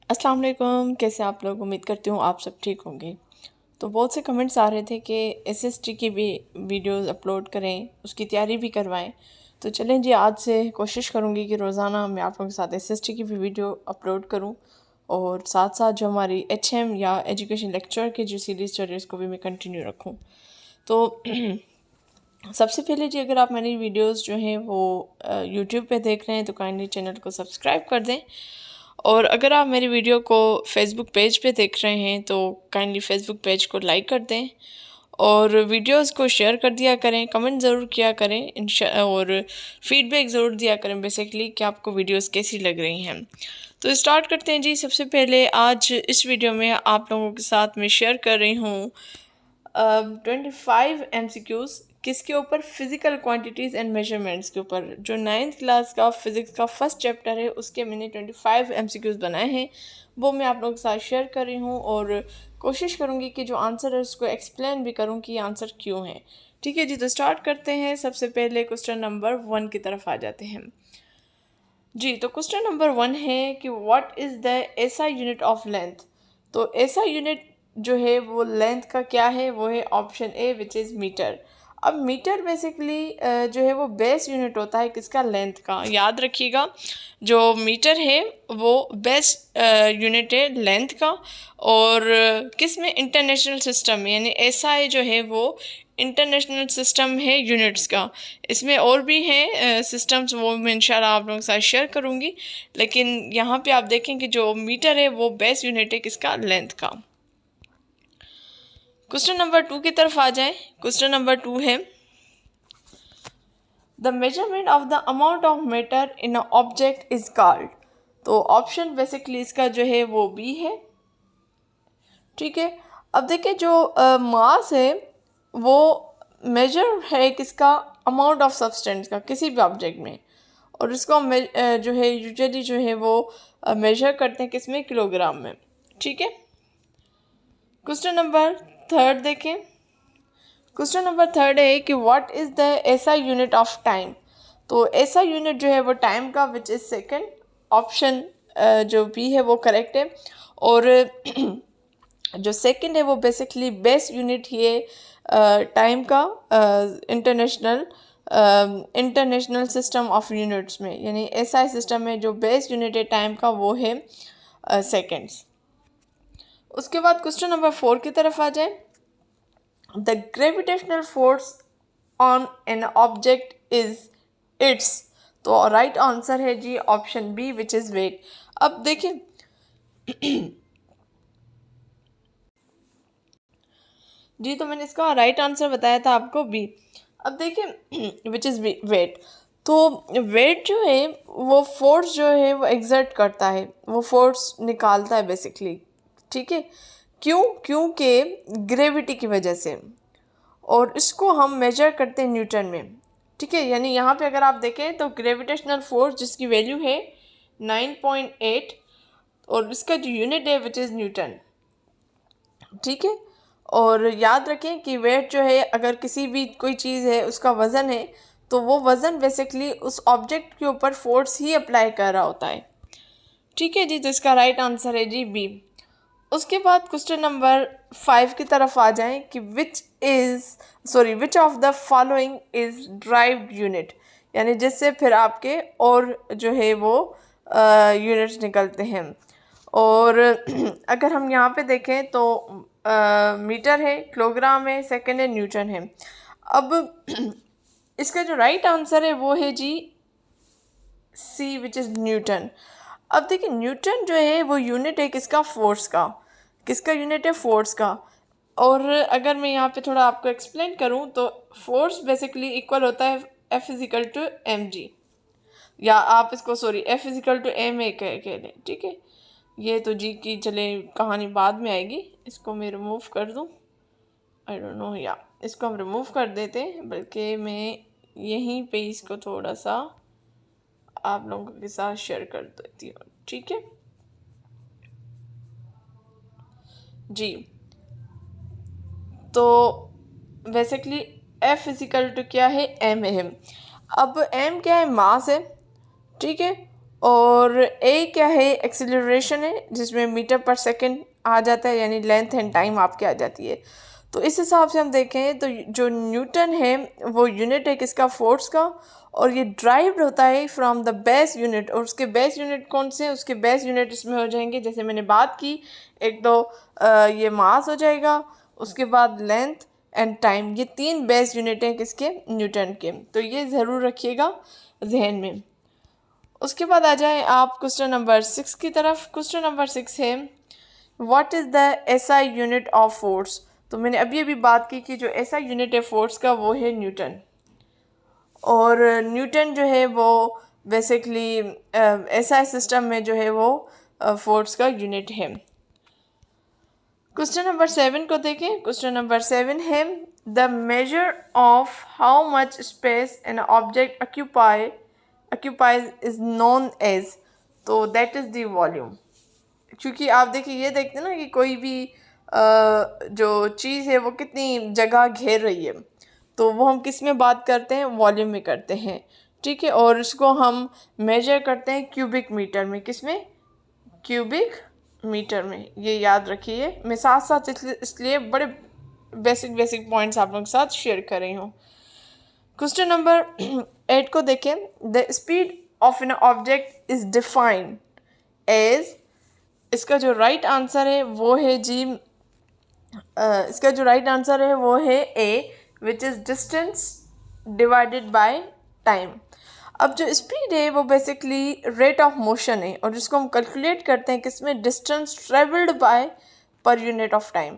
अस्सलाम वालेकुम, कैसे आप लोग? उम्मीद करती हूँ आप सब ठीक होंगे। तो बहुत से कमेंट्स आ रहे थे कि एसएसटी की भी वीडियोस अपलोड करें, उसकी तैयारी भी करवाएं। तो चलें जी, आज से कोशिश करूँगी कि रोज़ाना मैं आप लोगों के साथ एसएसटी की भी वीडियो अपलोड करूँ और साथ साथ जो हमारी एचएम या एजुकेशन लेक्चर की जो सीरीज़ चल रही है उसको भी मैं कंटिन्यू रखूँ। तो सबसे पहले जी, अगर आप मेरी वीडियोस जो हैं वो यूट्यूब पे देख रहे हैं तो काइंडली चैनल को सब्सक्राइब कर दें, और अगर आप मेरी वीडियो को फेसबुक पेज पे देख रहे हैं तो काइंडली फेसबुक पेज को लाइक कर दें और वीडियोस को शेयर कर दिया करें, कमेंट ज़रूर किया करें और फीडबैक ज़रूर दिया करें बेसिकली कि आपको वीडियोस कैसी लग रही हैं। तो स्टार्ट करते हैं जी। सबसे पहले आज इस वीडियो में आप लोगों के साथ मैं शेयर कर रही हूँ 25 MCQs। किसके ऊपर? फिज़िकल क्वांटिटीज़ एंड मेजरमेंट्स के ऊपर। जो 9th क्लास का फिज़िक्स का फर्स्ट चैप्टर है उसके मैंने 25 MCQs बनाए हैं, वो मैं आप लोगों के साथ शेयर कर रही हूँ और कोशिश करूँगी कि जो आंसर है उसको एक्सप्लेन भी करूँ कि ये आंसर क्यों है। ठीक है जी, तो स्टार्ट करते हैं। सबसे पहले क्वेश्चन नंबर 1 की तरफ आ जाते हैं जी। तो क्वेश्चन नंबर 1 है कि what is the SI unit of length. तो एसआई यूनिट जो है वो लेंथ का क्या है? वो है option A which is metre. अब मीटर बेसिकली जो है वो बेस यूनिट होता है किसका? लेंथ का। याद रखिएगा, जो मीटर है वो बेस यूनिट है लेंथ का। और किस में? इंटरनेशनल सिस्टम में, यानी एसआई जो है वो इंटरनेशनल सिस्टम है यूनिट्स का। इसमें और भी हैं सिस्टम्स, वो मैं इंशाल्लाह आप लोगों के साथ शेयर करूँगी, लेकिन यहाँ पे आप देखें कि जो मीटर है वो बेस यूनिट है किसका? लेंथ का। क्वेश्चन नंबर 2 की तरफ आ जाएं। क्वेश्चन नंबर 2 है the measurement of the amount of matter in a object is called. तो ऑप्शन बेसिकली इसका जो है वो बी है। ठीक है, अब देखिए जो मास है वो मेजर है किसका? अमाउंट ऑफ सब्सटेंस का, किसी भी ऑब्जेक्ट में। और इसको हम जो है यूजुअली जो है वो मेजर करते हैं किस में? किलोग्राम में। ठीक है, क्वेश्चन नंबर 3 देखें। क्वेश्चन नंबर 3 है कि what is the SI unit of time. तो एसआई यूनिट जो है वो टाइम का विच इज़ सेकेंड। ऑप्शन जो बी है वो करेक्ट है। और जो सेकंड है वो बेसिकली बेस यूनिट ही है टाइम का इंटरनेशनल सिस्टम ऑफ यूनिट्स में, यानी एसआई सिस्टम में जो बेस यूनिट है टाइम का वो है सेकेंड्स। उसके बाद क्वेश्चन नंबर 4 की तरफ आ जाए। The gravitational force on an object is its. तो राइट आंसर है जी option B which is weight. अब देखिए जी, तो मैंने इसका राइट आंसर बताया था आपको बी। अब देखिए विच इज़ वेट। तो वेट जो है वो फोर्स जो है वो एग्जर्ट करता है, वो फोर्स निकालता है बेसिकली। ठीक है, क्यों? क्योंकि ग्रेविटी की वजह से, और इसको हम मेजर करते हैं न्यूटन में। ठीक है, यानी यहाँ पे अगर आप देखें तो ग्रेविटेशनल फोर्स जिसकी वैल्यू है 9.8 और इसका जो यूनिट है विच इज़ न्यूटन। ठीक है, और याद रखें कि वेट जो है अगर किसी भी कोई चीज़ है उसका वज़न है तो वो वज़न बेसिकली उस ऑब्जेक्ट के ऊपर फोर्स ही अप्लाई कर रहा होता है। ठीक है जी, तो इसका राइट आंसर है जी बी। उसके बाद क्वेश्चन नंबर 5 की तरफ आ जाएं कि which of the following is derived unit, यानी जिससे फिर आपके और जो है वो यूनिट्स निकलते हैं। और अगर हम यहाँ पे देखें तो मीटर है, किलोग्राम है, सेकंड है, न्यूटन है। अब इसका जो राइट आंसर है वो है जी सी विच इज़ न्यूटन। अब देखिए न्यूटन जो है वो यूनिट है किसका? फोर्स का। किसका यूनिट है? फोर्स का। और अगर मैं यहाँ पे थोड़ा आपको एक्सप्लेन करूँ तो फोर्स बेसिकली इक्वल होता है F is equal to m g, या आप इसको F is equal to m a कह लें। ठीक है, ये तो जी की चले कहानी बाद में आएगी, इसको मैं रिमूव कर दूँ। आई डोंट नो, या इसको हम रिमूव कर देते हैं, बल्कि मैं यहीं पे इसको थोड़ा सा आप लोगों के साथ शेयर कर देती हूँ। ठीक है जी, तो बेसिकली एफ फिजिकल टू क्या है? एम है। अब एम क्या है? मास है। ठीक है, और ए क्या है, एक्सीलरेशन है जिसमें मीटर पर सेकंड आ जाता है, यानी लेंथ एंड टाइम आपके आ जाती है। तो इस हिसाब से हम देखें तो जो न्यूटन है वो यूनिट है किसका, फोर्स का, और ये ड्राइव्ड होता है फ्रॉम द बेस यूनिट। और उसके बेस यूनिट कौन से हैं, उसके बेस यूनिट इसमें हो जाएंगे, जैसे मैंने बात की, एक तो ये मास हो जाएगा, उसके बाद लेंथ एंड टाइम, ये 3 बेस यूनिट हैं किसके, न्यूटन के। तो ये ज़रूर रखिएगा जहन में। उसके बाद आ जाएं आप क्वेश्चन नंबर 6 की तरफ। क्वेश्चन नंबर 6 है what is the SI unit of force. तो मैंने अभी बात की कि जो एसआई यूनिट है फोर्स का वो है न्यूटन, और न्यूटन जो है वो बेसिकली एसआई सिस्टम में जो है वो फोर्स का यूनिट है। क्वेश्चन नंबर 7 को देखें। क्वेश्चन नंबर 7 है the measure of how much space an object occupies is known as, तो दैट इज़ द वॉल्यूम। क्योंकि आप देखिए, ये देखते हैं ना कि कोई भी जो चीज़ है वो कितनी जगह घेर रही है, तो वो हम किस में बात करते हैं, वॉल्यूम में करते हैं, ठीक है। और उसको हम मेजर करते हैं क्यूबिक मीटर में, किस में, क्यूबिक मीटर में। ये याद रखिए, मैं साथ साथ इसलिए बड़े बेसिक पॉइंट्स आप लोगों के साथ शेयर कर रही हूँ। क्वेश्चन नंबर 8 को देखें। The speed of an object is defined as, इसका जो राइट आंसर है वो है जी, इसका जो राइट आंसर है वो है A, which is distance divided by time. अब जो स्पीड है वो बेसिकली रेट ऑफ मोशन है, और जिसको हम कैलकुलेट करते हैं किसमें, distance travelled by per unit of time,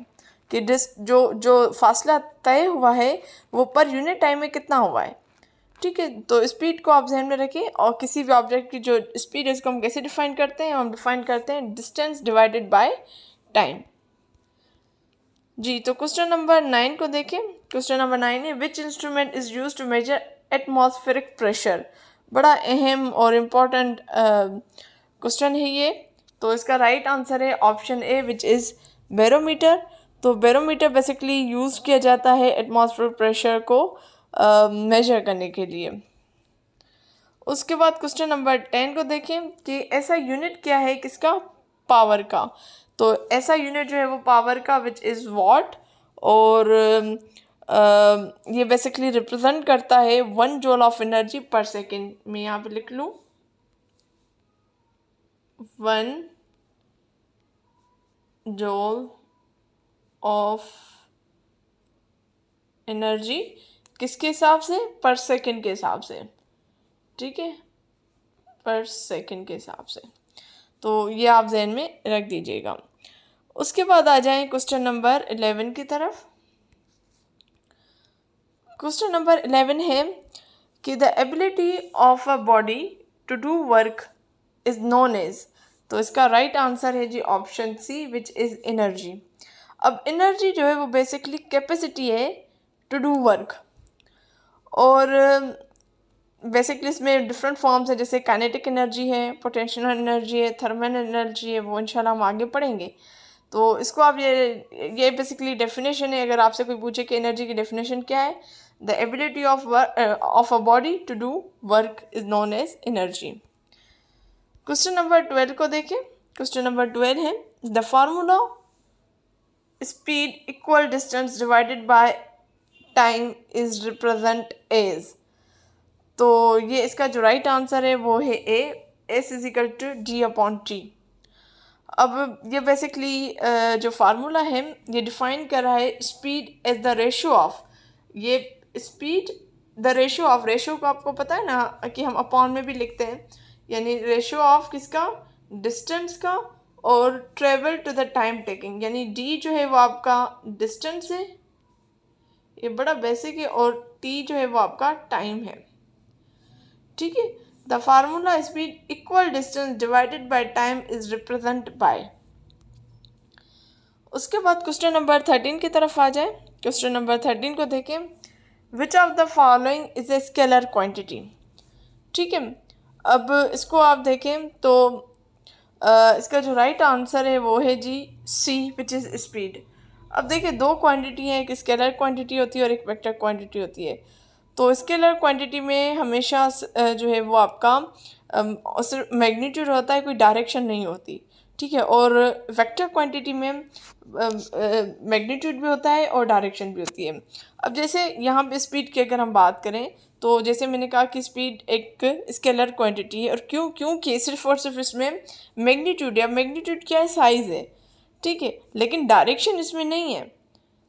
कि जो फासला तय हुआ है वो पर यूनिट टाइम में कितना हुआ है, ठीक है। तो स्पीड को आप ध्यान में रखें, और किसी भी ऑब्जेक्ट की जो स्पीड है उसको हम कैसे डिफाइन करते हैं, हम डिफाइन करते हैं डिस्टेंस डिवाइडेड बाय टाइम। जी, तो क्वेश्चन नंबर 9 को देखें। क्वेश्चन नंबर 9 है which instrument is use to measure atmospheric pressure. बड़ा अहम और इम्पॉर्टेंट क्वेश्चन है ये। तो इसका राइट आंसर है option A, which is barometer. तो बैरोमीटर बेसिकली यूज़ किया जाता है एटमॉस्फेरिक प्रेशर को मेजर करने के लिए। उसके बाद क्वेश्चन नंबर 10 को देखें कि ऐसा यूनिट क्या है किसका, पावर का। तो ऐसा यूनिट जो है वो पावर का, विच इज़ वॉट, और ये बेसिकली रिप्रेजेंट करता है 1 जूल ऑफ एनर्जी पर सेकेंड। मैं यहाँ पे लिख लूँ 1 जूल ऑफ एनर्जी किसके हिसाब से, पर सेकेंड के हिसाब से, ठीक है, पर सेकेंड के हिसाब से। तो ये आप जहन में रख दीजिएगा। उसके बाद आ जाएं क्वेश्चन नंबर 11 की तरफ। क्वेश्चन नंबर 11 है कि the ability of a body to do work is known as. तो इसका राइट आंसर है जी option C, which is energy. अब एनर्जी जो है वो बेसिकली कैपेसिटी है टू डू वर्क, और बेसिकली इसमें डिफरेंट फॉर्म्स है, जैसे काइनेटिक एनर्जी है, पोटेंशियल एनर्जी है, थर्मल एनर्जी है, वो इंशाल्लाह हम आगे पढ़ेंगे। तो इसको आप ये बेसिकली डेफिनेशन है। अगर आपसे कोई पूछे कि एनर्जी की डेफिनेशन क्या है, the ability of a body to do work is known as energy. Question number 12 को देखें। क्वेश्चन नंबर 12 है the formula speed equal distance divided by time is represent as. तो ये इसका जो राइट आंसर है वो है A, S is equal to D upon T. अब ये बेसिकली जो फार्मूला है ये डिफाइन कर रहा है speed as the ratio of, ये speed the ratio of, ratio को आपको पता है ना कि हम अपॉन में भी लिखते हैं, यानी रेशियो ऑफ किसका, डिस्टेंस का, और travel to the time taking, यानी डी जो है वो आपका डिस्टेंस है, ये बड़ा बेसिक है, और टी जो है वो आपका टाइम है, ठीक है। The formula speed equal distance divided by time is represent by. उसके बाद क्वेश्चन नंबर 13 की तरफ आ जाए। क्वेश्चन नंबर 13 को देखें। Which of the following is a scalar quantity, ठीक है। अब इसको आप देखें तो इसका जो राइट आंसर है वो है जी सी, विच इज़ स्पीड। अब देखिए, दो क्वांटिटी हैं, एक स्केलर क्वांटिटी होती है और एक वेक्टर क्वांटिटी होती है। तो स्केलर क्वांटिटी में हमेशा जो है वो आपका सिर्फ मैग्नीट्यूड होता है, कोई डायरेक्शन नहीं होती, ठीक है। और वेक्टर क्वांटिटी में मैग्नीट्यूड भी होता है और डायरेक्शन भी होती है। अब जैसे यहाँ पे स्पीड की अगर हम बात करें तो जैसे मैंने कहा कि स्पीड एक स्केलर क्वांटिटी है, और क्योंकि सिर्फ और सिर्फ इसमें मैग्नीट्यूड है। अब मैग्नीट्यूड क्या है, साइज़ है, ठीक है, लेकिन डायरेक्शन इसमें नहीं है,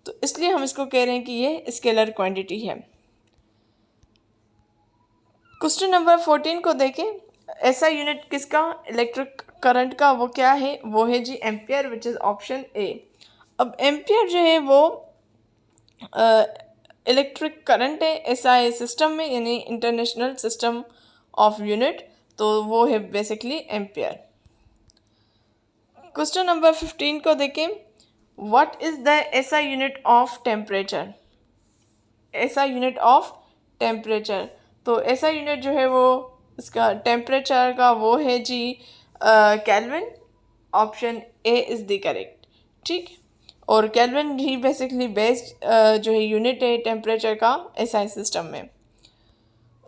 तो इसलिए हम इसको कह रहे हैं कि ये स्केलर क्वांटिटी है। क्वेश्चन नंबर 14 को देखें। ऐसा यूनिट किसका, इलेक्ट्रिक करंट का, वो क्या है, वो है जी ampere, which is option A. अब एम्पियर जो है वो इलेक्ट्रिक करंट है एसआई सिस्टम में, यानी इंटरनेशनल सिस्टम ऑफ यूनिट, तो वो है बेसिकली एम्पियर। क्वेश्चन नंबर 15 को देखें। What is the SI unit of temperature, SI unit of temperature, तो एसआई यूनिट जो है वो इसका टेम्परेचर का वो है जी kelvin, option A is the correct, ठीक। और केल्विन ही बेसिकली बेस्ड जो है यूनिट है टेम्परेचर का एसआई सिस्टम में।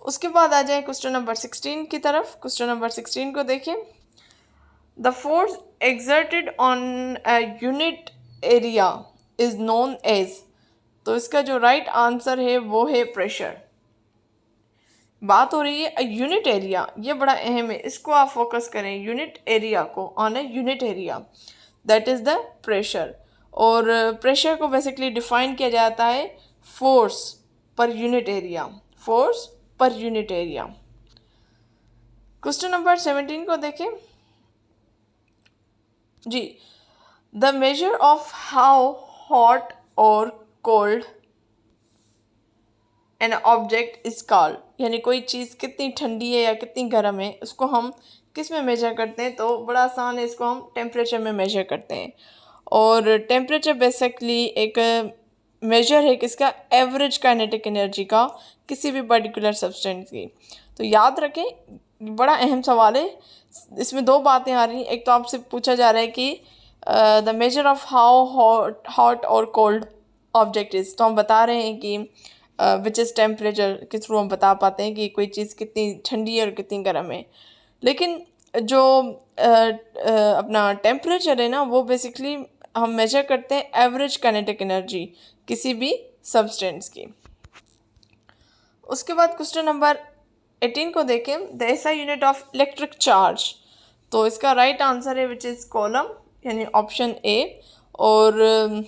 उसके बाद आ जाए क्वेश्चन नंबर 16 की तरफ। क्वेश्चन नंबर 16 को देखें। The force exerted on a unit area is known as, तो इसका जो राइट आंसर है वो है प्रेशर। बात हो रही है यूनिट एरिया, ये बड़ा अहम है, इसको आप फोकस करें, यूनिट एरिया को, on a unit area, that is the pressure. और प्रेशर को बेसिकली डिफाइन किया जाता है force per unit area, force per unit area. Question number 17 को देखें जी। The measure of how hot और cold an object is called, यानी कोई चीज़ कितनी ठंडी है या कितनी गर्म है, उसको हम किस में मेजर करते हैं, तो बड़ा आसान है, इसको हम टेम्परेचर में मेजर करते हैं। और टेम्परेचर बेसिकली एक मेजर है किसका, एवरेज काइनेटिक एनर्जी का किसी भी पर्टिकुलर सब्सटेंस की। तो याद रखें, बड़ा अहम सवाल है, इसमें दो बातें आ रही हैं। एक तो आपसे पूछा जा रहा है कि the measure of how hot और कोल्ड ऑब्जेक्ट इज़, तो हम बता रहे हैं कि विच इज़ टेम्परेचर के थ्रू हम बता पाते हैं कि कोई चीज़ कितनी ठंडी है और कितनी गर्म है। लेकिन जो अपना टेम्परेचर है ना, वो बेसिकली हम मेजर करते हैं एवरेज काइनेटिक एनर्जी किसी भी सब्सटेंस की। उसके बाद क्वेश्चन नंबर 18 को देखें। The SI unit of electric charge, तो इसका राइट आंसर है विच इज़ कॉलम, यानी ऑप्शन ए। और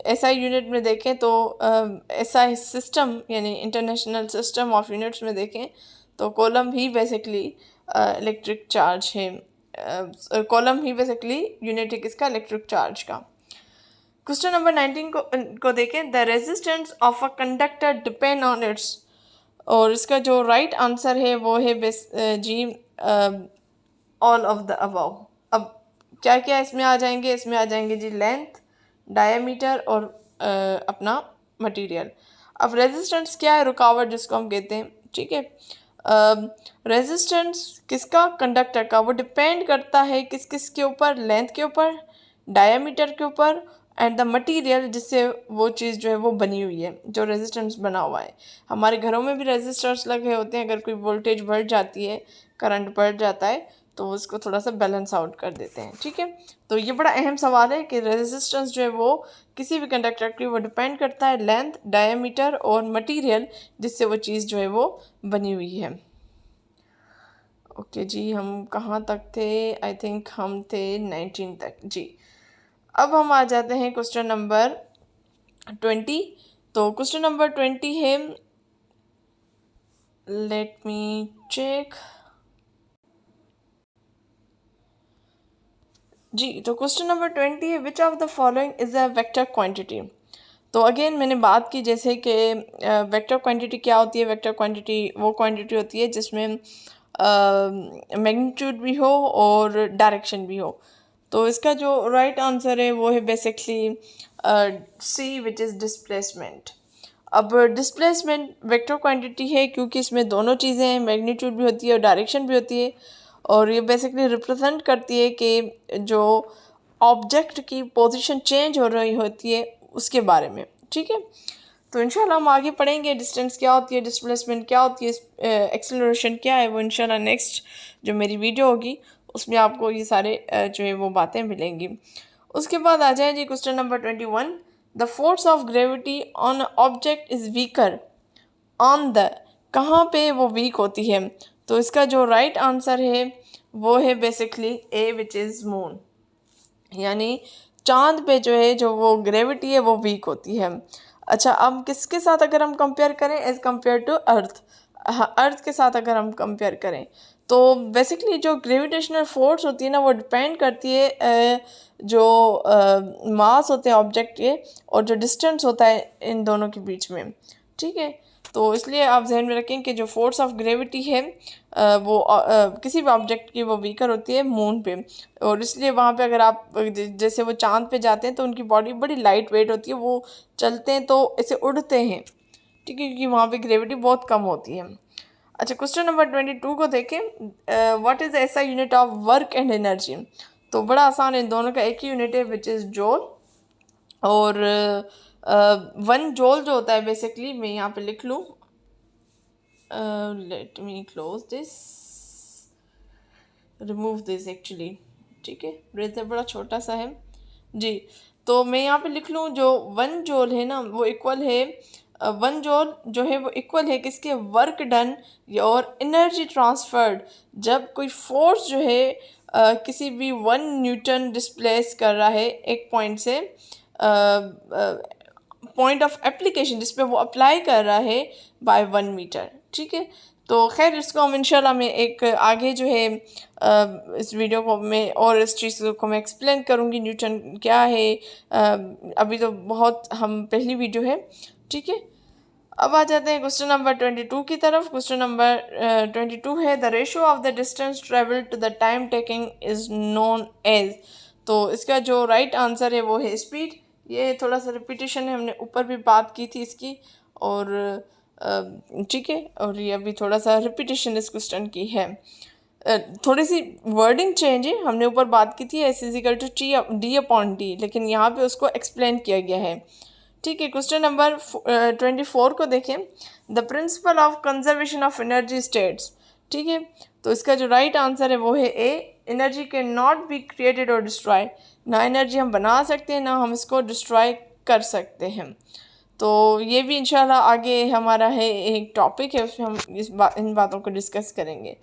एसआई यूनिट में देखें तो एसआई सिस्टम यानी इंटरनेशनल सिस्टम ऑफ यूनिट्स में देखें तो कॉलम ही बेसिकली इलेक्ट्रिक चार्ज है, कॉलम ही बेसिकली यूनिट है किसका, इलेक्ट्रिक चार्ज का। क्वेश्चन नंबर 19 को देखें। The resistance of a conductor depend on it's, और इसका जो राइट आंसर है वो है जी ऑल ऑफ द अबव। अब क्या क्या इसमें आ जाएंगे, इसमें आ जाएंगे जी लेंथ, डायमीटर और अपना मटेरियल। अब रेजिस्टेंस क्या है, रुकावट जिसको हम कहते हैं, ठीक है। रेजिस्टेंस किसका, कंडक्टर का, वो डिपेंड करता है किस किस के ऊपर, लेंथ के ऊपर, डायमीटर के ऊपर एंड द मटेरियल जिससे वो चीज़ जो है वो बनी हुई है, जो रेजिस्टेंस बना हुआ है। हमारे घरों में भी रेजिस्टर्स लगे होते हैं, अगर कोई वोल्टेज बढ़ जाती है, करंट बढ़ जाता है, तो उसको थोड़ा सा बैलेंस आउट कर देते हैं, ठीक है। तो ये बड़ा अहम सवाल है कि रेजिस्टेंस जो है वो किसी भी कंडक्टर की, वो डिपेंड करता है लेंथ, डायमीटर और मटेरियल जिससे वो चीज़ जो है वो बनी हुई है। ओके जी, हम कहाँ तक थे, आई थिंक हम थे 19 तक जी। अब हम आ जाते हैं क्वेश्चन नंबर 20। तो क्वेश्चन नंबर 20 है, लेट मी चेक जी। तो क्वेश्चन नंबर 20 है, which of the following is a vector quantity. तो अगेन मैंने बात की जैसे कि वेक्टर क्वांटिटी क्या होती है। वेक्टर क्वांटिटी वो क्वांटिटी होती है जिसमें मैग्नीट्यूड भी हो और डायरेक्शन भी हो। तो इसका जो राइट आंसर है वो है basically C, which is displacement. अब डिस्प्लेसमेंट वेक्टर क्वांटिटी है क्योंकि इसमें दोनों चीज़ें हैं, मैग्नीट्यूड भी होती है और डायरेक्शन भी होती है, और ये बेसिकली रिप्रेजेंट करती है कि जो ऑब्जेक्ट की पोजीशन चेंज हो रही होती है उसके बारे में, ठीक है। तो इंशाल्लाह हम आगे पढ़ेंगे डिस्टेंस क्या होती है, डिस्प्लेसमेंट क्या होती है, एक्सेलरेशन क्या है, वो इंशाल्लाह नेक्स्ट जो मेरी वीडियो होगी उसमें आपको ये सारे जो है वो बातें मिलेंगी। उसके बाद आ जाए जी question number 21, the force of gravity on object is weaker on the, कहाँ पे वो वीक होती है? तो इसका जो राइट आंसर है वो है basically A which is moon, यानी चांद पे जो है जो वो ग्रेविटी है वो वीक होती है। अच्छा, अब किसके साथ अगर हम कंपेयर करें एज़ कंपेयर टू अर्थ, अर्थ के साथ अगर हम कंपेयर करें तो बेसिकली जो ग्रेविटेशनल फोर्स होती है ना वो डिपेंड करती है जो मास होते हैं ऑब्जेक्ट के और जो डिस्टेंस होता है इन दोनों के बीच में, ठीक है। तो इसलिए आप जहन में रखें कि जो फोर्स ऑफ ग्रेविटी है वो किसी भी ऑब्जेक्ट की वो वीकर होती है मून पे, और इसलिए वहाँ पे अगर आप जैसे वो चांद पे जाते हैं तो उनकी बॉडी बड़ी लाइट वेट होती है, वो चलते हैं तो ऐसे उड़ते हैं, ठीक है, क्योंकि वहाँ पे ग्रेविटी बहुत कम होती है। अच्छा, क्वेश्चन नंबर 22 को देखें, what is the SI unit of work and energy? तो बड़ा आसान है, इन दोनों का एक ही यूनिट है विच इज़ जोल, और 1 जोल जो होता है बेसिकली, मैं यहाँ पे लिख लूँ, let me close this, remove this actually, ठीक है, ब्रेजर बड़ा छोटा सा है जी। तो मैं यहाँ पे लिख लूँ जो 1 जोल है ना वो इक्वल है 1 जोल जो है वो इक्वल है किसके? वर्क डन और एनर्जी ट्रांसफर्ड। जब कोई फोर्स जो है किसी भी 1 न्यूटन डिस्प्लेस कर रहा है एक पॉइंट से पॉइंट ऑफ एप्लीकेशन जिस पे वो अप्लाई कर रहा है बाय 1 मीटर, ठीक है। तो खैर इसको हम इंशाल्लाह में एक आगे जो है इस वीडियो को मैं और इस चीज़ को मैं एक्सप्लेन करूँगी न्यूटन क्या है, अभी तो बहुत हम पहली वीडियो है, ठीक है। अब आ जाते हैं क्वेश्चन नंबर 22 की तरफ। क्वेश्चन नंबर 22 है, the ratio of the distance travel to the time taking is known as. तो इसका जो राइट आंसर है वो है स्पीड। ये थोड़ा सा रिपीटेशन है, हमने ऊपर भी बात की थी इसकी, और ठीक है, और ये अभी थोड़ा सा रिपीटेशन इस क्वेश्चन की है, थोड़ी सी वर्डिंग चेंज है, हमने ऊपर बात की थी S is equal to D upon D, लेकिन यहाँ पे उसको एक्सप्लेन किया गया है, ठीक है। क्वेश्चन नंबर 24 को देखें, the principle of conservation of energy states, ठीक है। तो इसका जो राइट आंसर है वो है A, energy can not be created और डिस्ट्रॉय। ना एनर्जी हम बना सकते हैं ना हम इसको डिस्ट्रॉय कर सकते हैं। तो ये भी इंशाल्लाह आगे हमारा है एक टॉपिक है, उसमें हम इन बातों को डिस्कस करेंगे।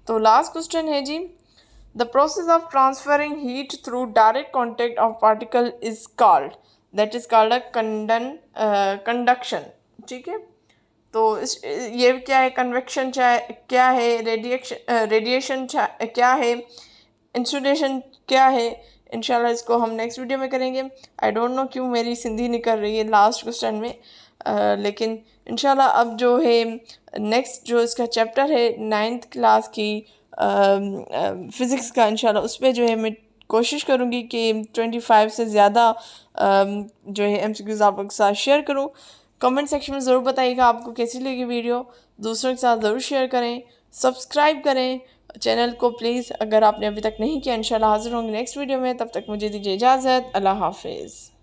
तो लास्ट क्वेश्चन है जी, the process of transferring heat through direct contact of particle is called, that is called a conduction, ठीक है। तो ये क्या है? कन्वेक्शन क्या है? रेडिएशन क्या है? इंसुलेशन क्या है? इंशाल्लाह इसको हम नेक्स्ट वीडियो में करेंगे। आई डोंट नो क्यों मेरी सिंधी निकल रही है लास्ट क्वेश्चन में, लेकिन इंशाल्लाह अब जो है नेक्स्ट जो इसका चैप्टर है 9th क्लास की फ़िज़िक्स का, इंशाल्लाह उस पर जो है मैं कोशिश करूँगी कि 25 से ज़्यादा जो है MCQs आप लोग के साथ शेयर करूँ। कमेंट सेक्शन में ज़रूर बताइएगा आपको कैसी लगी वीडियो, दूसरों के साथ ज़रूर शेयर करें, सब्सक्राइब करें चैनल को प्लीज़ अगर आपने अभी तक नहीं किया। इंशाल्लाह हाज़िर होंगे नेक्स्ट वीडियो में, तब तक मुझे दीजिए इजाज़त। अल्लाह हाफिज़।